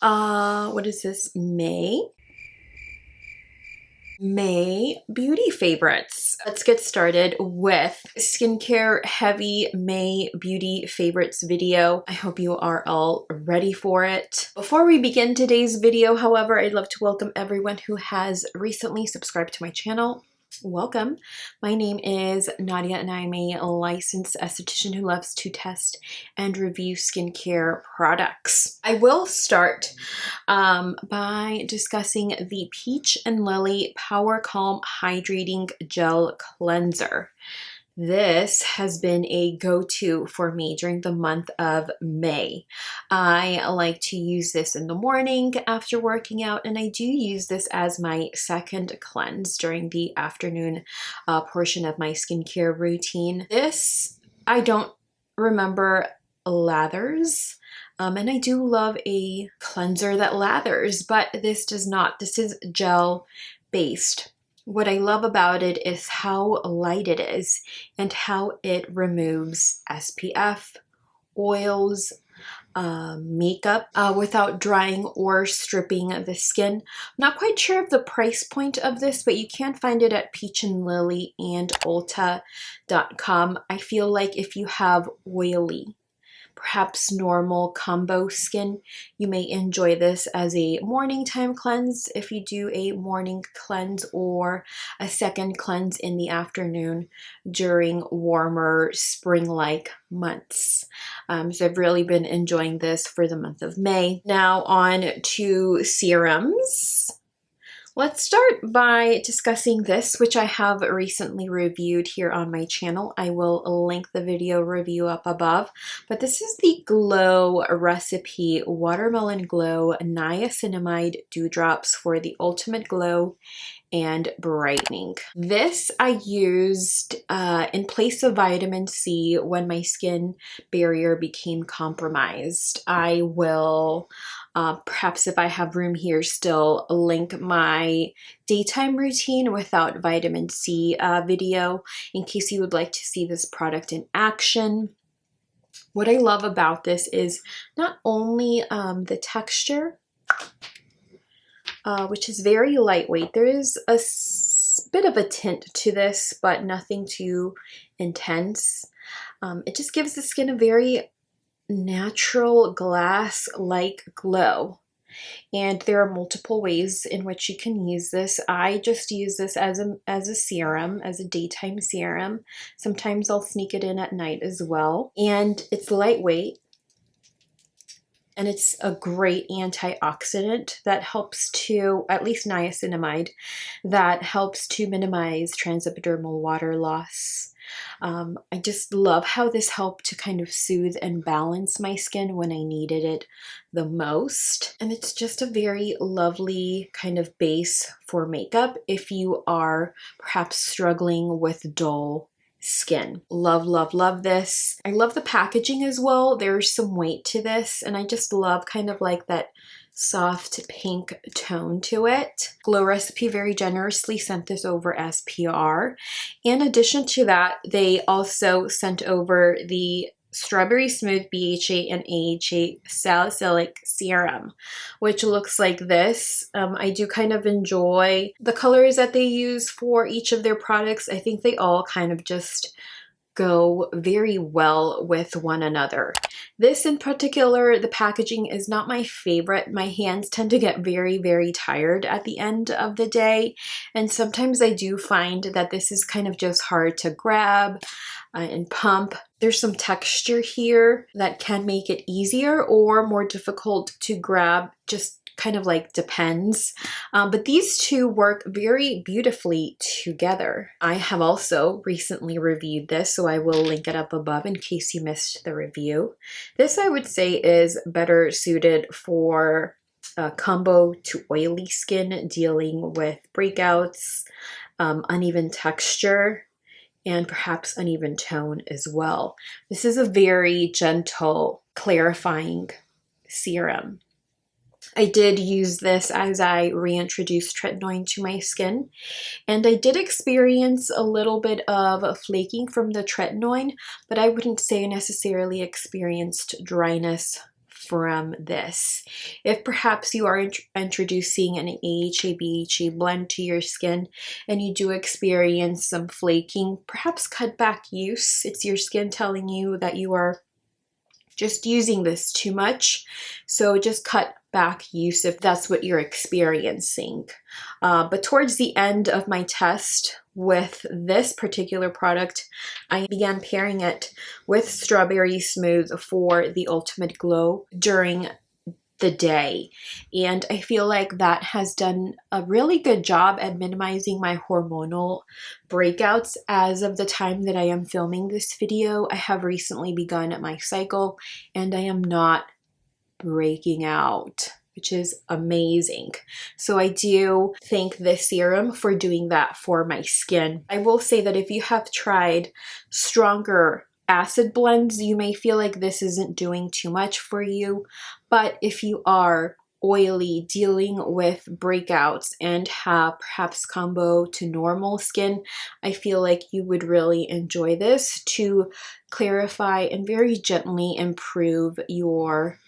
What is this? May beauty favorites. Let's get started with skincare heavy May beauty favorites video. I hope you are all ready for it. Before we begin today's video, however, I'd love to welcome everyone who has recently subscribed to my channel. Welcome. My name is Nadia and I'm a licensed esthetician who loves to test and review skincare products. I will start by discussing the Peach+Lily Power Calm Hydrating Gel Cleanser. This has been a go-to for me during the month of May. I like to use this in the morning after working out, and I do use this as my second cleanse during the afternoon portion of my skincare routine. This, I don't remember lathers. And I do love a cleanser that lathers, but this does not. This is gel based. What I love about it is how light it is and how it removes SPF, oils, makeup without drying or stripping the skin. I'm not quite sure of the price point of this, but you can find it at Peach+Lily and Ulta.com. I feel like if you have oily, perhaps normal combo skin, you may enjoy this as a morning time cleanse if you do a morning cleanse or a second cleanse in the afternoon during warmer spring-like months. So I've really been enjoying this for the month of May. Now on to serums. Let's start by discussing this, which I have recently reviewed here on my channel. I will link the video review up above, but this is the Glow Recipe Watermelon Glow Niacinamide Dewdrops for the ultimate glow and brightening. This I used in place of vitamin C when my skin barrier became compromised. I will perhaps, if I have room here, still link my daytime routine without vitamin C video in case you would like to see this product in action. What I love about this is not only the texture, which is very lightweight. There is a bit of a tint to this, but nothing too intense. It just gives the skin a very natural glass-like glow. And there are multiple ways in which you can use this. I just use this as a serum, as a daytime serum. Sometimes I'll sneak it in at night as well. And it's lightweight. And it's a great antioxidant that helps to, at least niacinamide, that helps to minimize transepidermal water loss. I just love how this helped to kind of soothe and balance my skin when I needed it the most. And it's just a very lovely kind of base for makeup if you are perhaps struggling with dull skin. Love, love, love this. I love the packaging as well. There's some weight to this, and I just love kind of like that soft pink tone to it. Glow Recipe very generously sent this over as PR. In addition to that, they also sent over the Strawberry Smooth BHA and AHA Salicylic Serum, which looks like this. I do kind of enjoy the colors that they use for each of their products. I think they all kind of just go very well with one another. This in particular, the packaging is not my favorite. My hands tend to get very, very tired at the end of the day. And sometimes I do find that this is kind of just hard to grab and pump. There's some texture here that can make it easier or more difficult to grab, just kind of like depends. But these two work very beautifully together. I have also recently reviewed this, so I will link it up above in case you missed the review. This I would say is better suited for combo to oily skin dealing with breakouts, uneven texture, and perhaps uneven tone as well. This is a very gentle, clarifying serum. I did use this as I reintroduced tretinoin to my skin, and I did experience a little bit of flaking from the tretinoin, but I wouldn't say I necessarily experienced dryness from this. If perhaps you are introducing an AHA BHA blend to your skin and you do experience some flaking, perhaps cut back use. It's your skin telling you that you are just using this too much, so just cut back use if that's what you're experiencing. But towards the end of my test with this particular product, I began pairing it with Strawberry Smooth for the ultimate glow during the day, and I feel like that has done a really good job at minimizing my hormonal breakouts. As of the time that I am filming this video, I have recently begun my cycle and I am not breaking out, which is amazing. So I do thank this serum for doing that for my skin. I will say that if you have tried stronger acid blends, you may feel like this isn't doing too much for you, but if you are oily, dealing with breakouts, and have perhaps combo to normal skin, I feel like you would really enjoy this to clarify and very gently improve your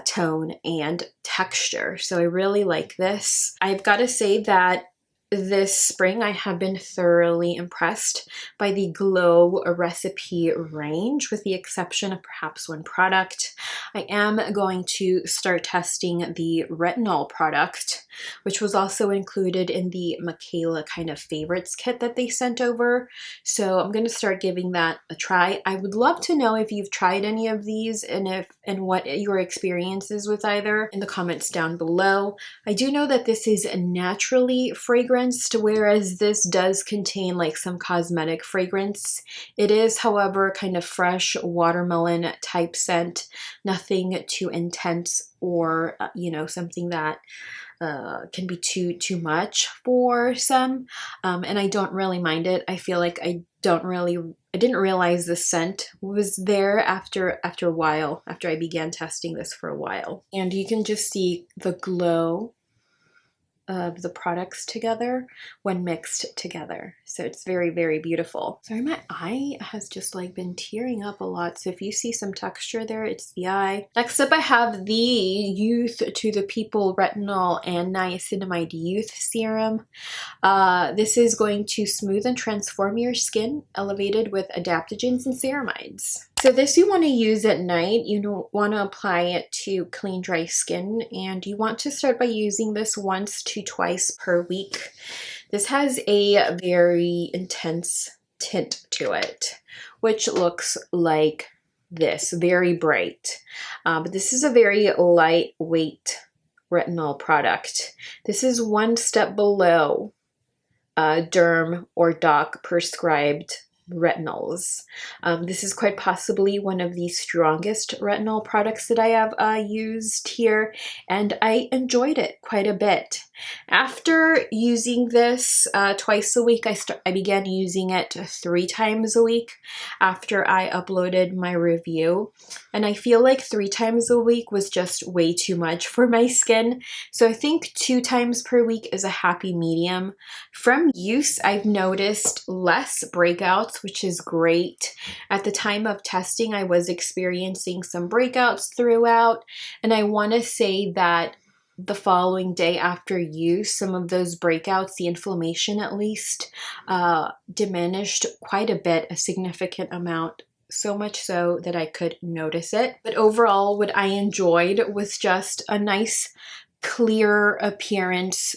tone and texture. So I really like this. I've got to say that this spring I have been thoroughly impressed by the Glow recipe range, with the exception of perhaps one product. I am going to start testing the Retinal product, which was also included in the Michaela kind of favorites kit that they sent over. So I'm going to start giving that a try. I would love to know if you've tried any of these and what your experience is with either in the comments down below. I do know that this is naturally fragranced, whereas this does contain like some cosmetic fragrance. It is, however, kind of fresh watermelon type scent, nothing too intense or you know, something that can be too much for some, and I don't really mind it. I feel like I didn't realize the scent was there after a while, after I began testing this for a while. And you can just see the glow of the products together when mixed together. So it's very, very beautiful. Sorry, my eye has just like been tearing up a lot. So if you see some texture there, it's the eye. Next up, I have the Youth to the People Retinol and Niacinamide Youth Serum. This is going to smooth and transform your skin, elevated with adaptogens and ceramides. So this you want to use at night. You want to apply it to clean, dry skin, and you want to start by using this once to twice per week. This has a very intense tint to it, which looks like this, very bright. But this is a very lightweight retinol product. This is one step below derm or doc prescribed retinols. This is quite possibly one of the strongest retinol products that I have used here, and I enjoyed it quite a bit. After using this twice a week, I began using it 3 times a week after I uploaded my review, and I feel like 3 times a week was just way too much for my skin, so I think 2 times per week is a happy medium. From use, I've noticed less breakouts, which is great. At the time of testing, I was experiencing some breakouts throughout, and I want to say that the following day after use, some of those breakouts, the inflammation at least, diminished quite a bit, a significant amount, so much so that I could notice it. But overall, what I enjoyed was just a nice, clear appearance,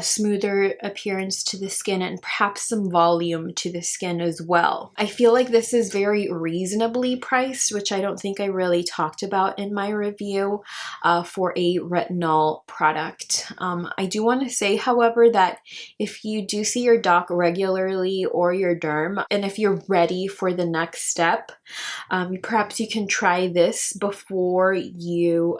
smoother appearance to the skin, and perhaps some volume to the skin as well. I feel like this is very reasonably priced, which I don't think I really talked about in my review for a retinol product. I do want to say, however, that if you do see your doc regularly or your derm, and if you're ready for the next step, perhaps you can try this before you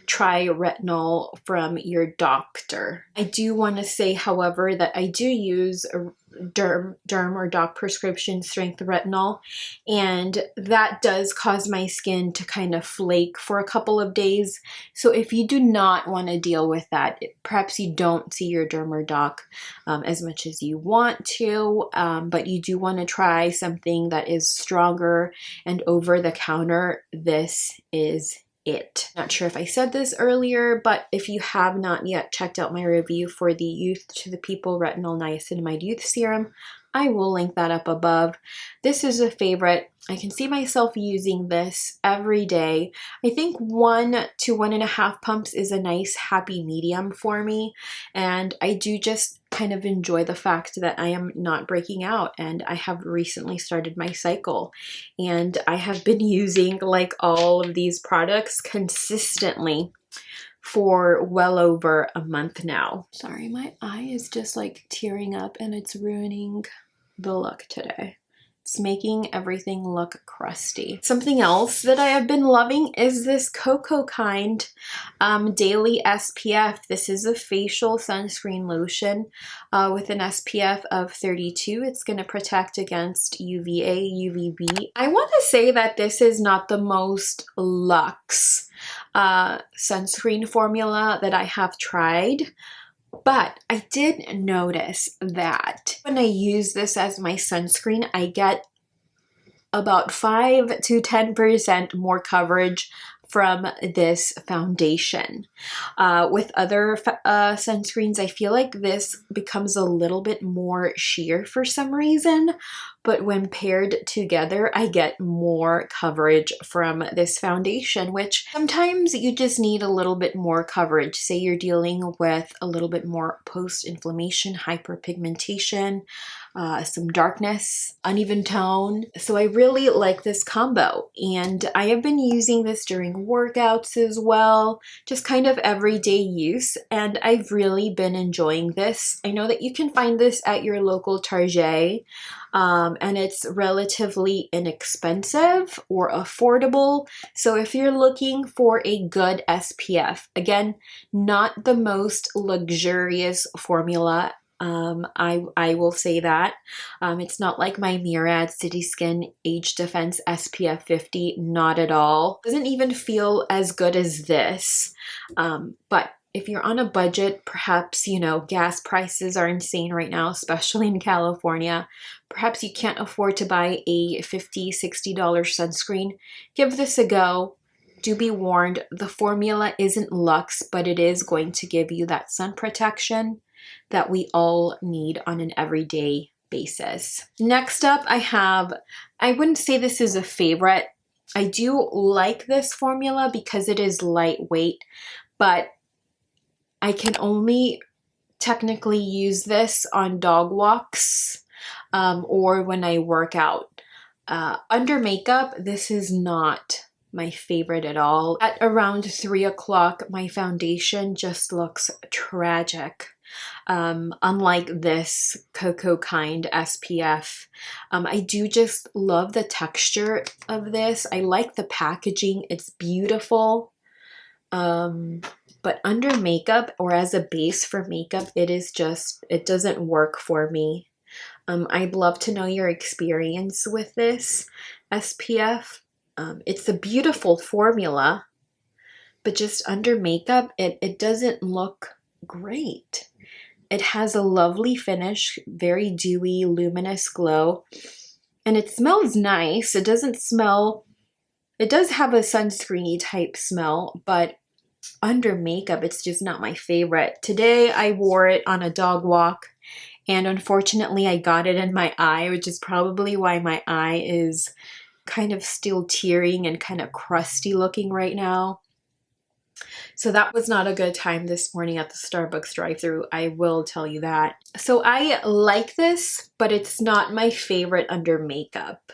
try retinol from your doctor. I do want to say, however, that I do use a derm or doc prescription strength retinol, and that does cause my skin to kind of flake for a couple of days. So if you do not want to deal with that, perhaps you don't see your derm or doc as much as you want to, but you do want to try something that is stronger and over the counter, this is it. Not sure if I said this earlier, but if you have not yet checked out my review for the Youth to the People Retinal Niacinamide Youth Serum, I will link that up above. This is a favorite. I can see myself using this every day. I think 1 to 1.5 pumps is a nice happy medium for me, and I do just kind of enjoy the fact that I am not breaking out, and I have recently started my cycle, and I have been using like all of these products consistently for well over a month now. Sorry, my eye is just like tearing up and it's ruining the look today. It's making everything look crusty. Something else that I have been loving is this Cocoa Kind Daily SPF. This is a facial sunscreen lotion with an SPF of 32. It's going to protect against UVA, UVB. I want to say that this is not the most luxe sunscreen formula that I have tried, but I did notice that when I use this as my sunscreen, I get about 5 to 10% more coverage from this foundation. With other sunscreens, I feel like this becomes a little bit more sheer for some reason, but when paired together, I get more coverage from this foundation, which sometimes you just need a little bit more coverage. Say you're dealing with a little bit more post-inflammation, hyperpigmentation, some darkness, uneven tone. So I really like this combo, and I have been using this during workouts as well, just kind of everyday use, and I've really been enjoying this. I know that you can find this at your local Target, and it's relatively inexpensive or affordable. So if you're looking for a good SPF, again, not the most luxurious formula, I will say that. It's not like my Murad City Skin Age Defense SPF 50, not at all. Doesn't even feel as good as this, but if you're on a budget, perhaps, you know, gas prices are insane right now, especially in California. Perhaps you can't afford to buy a $50, $60 sunscreen. Give this a go. Do be warned, the formula isn't luxe, but it is going to give you that sun protection that we all need on an everyday basis. Next up, I wouldn't say this is a favorite. I do like this formula because it is lightweight, but I can only technically use this on dog walks or when I work out. Under makeup, this is not my favorite at all. At around 3 o'clock, my foundation just looks tragic. Unlike this Cocoa Kind SPF. I do just love the texture of this. I like the packaging. It's beautiful. But under makeup or as a base for makeup, it doesn't work for me. I'd love to know your experience with this SPF. It's a beautiful formula, but just under makeup, it doesn't look great. It has a lovely finish, very dewy, luminous glow, and it smells nice. It does have a sunscreeny type smell, but under makeup, it's just not my favorite. Today, I wore it on a dog walk, and unfortunately, I got it in my eye, which is probably why my eye is kind of still tearing and kind of crusty looking right now. So that was not a good time this morning at the Starbucks drive-thru, I will tell you that. So I like this, but it's not my favorite under makeup.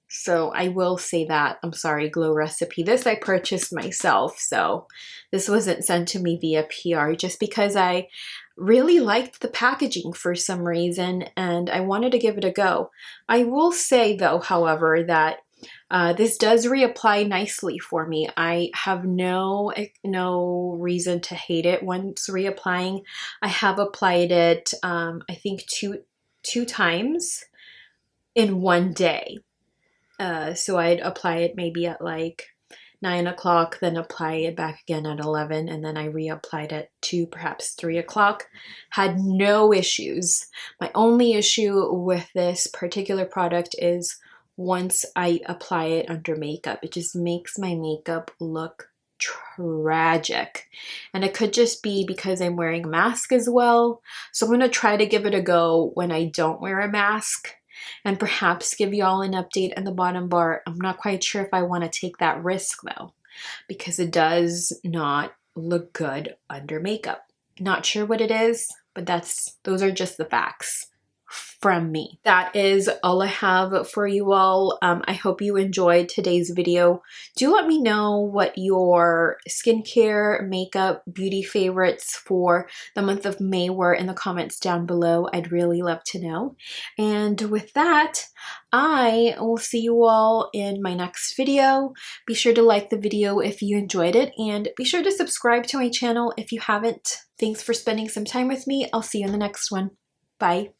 So I will say that. I'm sorry, Glow Recipe. This I purchased myself, so this wasn't sent to me via PR, just because I really liked the packaging for some reason and I wanted to give it a go. I will say though, however, that this does reapply nicely for me. I have no reason to hate it once reapplying. I have applied it, I think two times in one day. So I'd apply it maybe at like 9 o'clock, then apply it back again at 11, and then I reapplied it to perhaps 3 o'clock. Had no issues. My only issue with this particular product is once I apply it under makeup. It just makes my makeup look tragic. And it could just be because I'm wearing a mask as well. So I'm going to try to give it a go when I don't wear a mask and perhaps give y'all an update in the bottom bar. I'm not quite sure if I want to take that risk though, because it does not look good under makeup. Not sure what it is, but those are just the facts from me. That is all I have for you all. I hope you enjoyed today's video. Do let me know what your skincare, makeup, beauty favorites for the month of May were in the comments down below. I'd really love to know. And with that, I will see you all in my next video. Be sure to like the video if you enjoyed it, and be sure to subscribe to my channel if you haven't. Thanks for spending some time with me. I'll see you in the next one. Bye.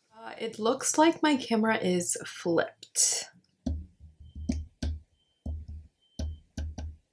It looks like my camera is flipped.